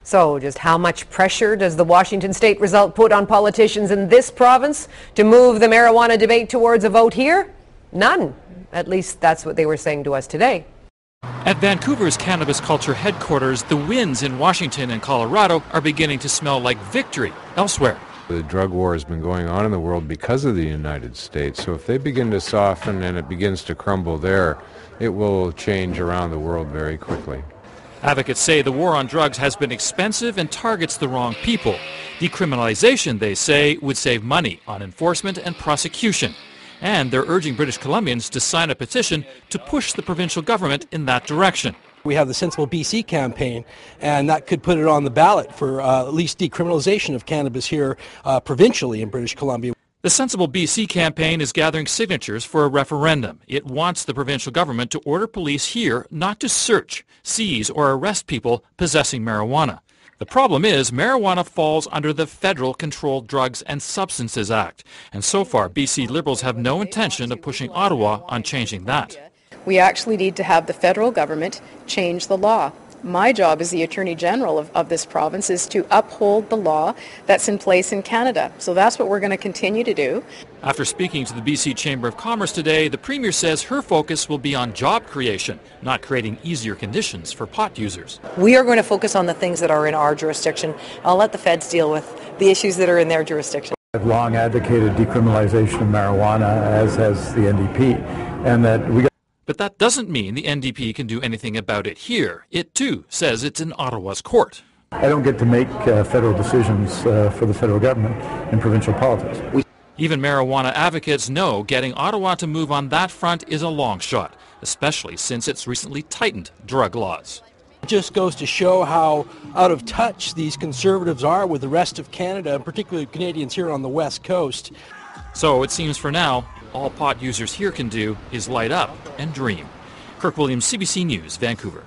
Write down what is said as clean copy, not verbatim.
So just how much pressure does the Washington state result put on politicians in this province to move the marijuana debate towards a vote here? None. At least that's what they were saying to us today. At Vancouver's Cannabis Culture Headquarters, the wins in Washington and Colorado are beginning to smell like victory elsewhere. The drug war has been going on in the world because of the United States, so if they begin to soften and it begins to crumble there, it will change around the world very quickly. Advocates say the war on drugs has been expensive and targets the wrong people. Decriminalization, they say, would save money on enforcement and prosecution. And they're urging British Columbians to sign a petition to push the provincial government in that direction. We have the Sensible BC campaign, and that could put it on the ballot for at least decriminalization of cannabis here provincially in British Columbia. The Sensible BC campaign is gathering signatures for a referendum. It wants the provincial government to order police here not to search, seize, or arrest people possessing marijuana. The problem is marijuana falls under the Federal Controlled Drugs and Substances Act, and so far BC Liberals have no intention of pushing Ottawa on changing that. We actually need to have the federal government change the law. My job as the Attorney General of this province is to uphold the law that's in place in Canada. So that's what we're going to continue to do. After speaking to the BC Chamber of Commerce today, the Premier says her focus will be on job creation, not creating easier conditions for pot users. We are going to focus on the things that are in our jurisdiction. I'll let the feds deal with the issues that are in their jurisdiction. I've long advocated decriminalization of marijuana, as has the NDP, and that we But that doesn't mean the NDP can do anything about it here. It, too, says it's in Ottawa's court. I don't get to make federal decisions for the federal government in provincial politics. Even marijuana advocates know getting Ottawa to move on that front is a long shot, especially since it's recently tightened drug laws. It just goes to show how out of touch these Conservatives are with the rest of Canada, and particularly Canadians here on the West Coast. So it seems for now, all pot users here can do is light up and dream. Kirk Williams, CBC News, Vancouver.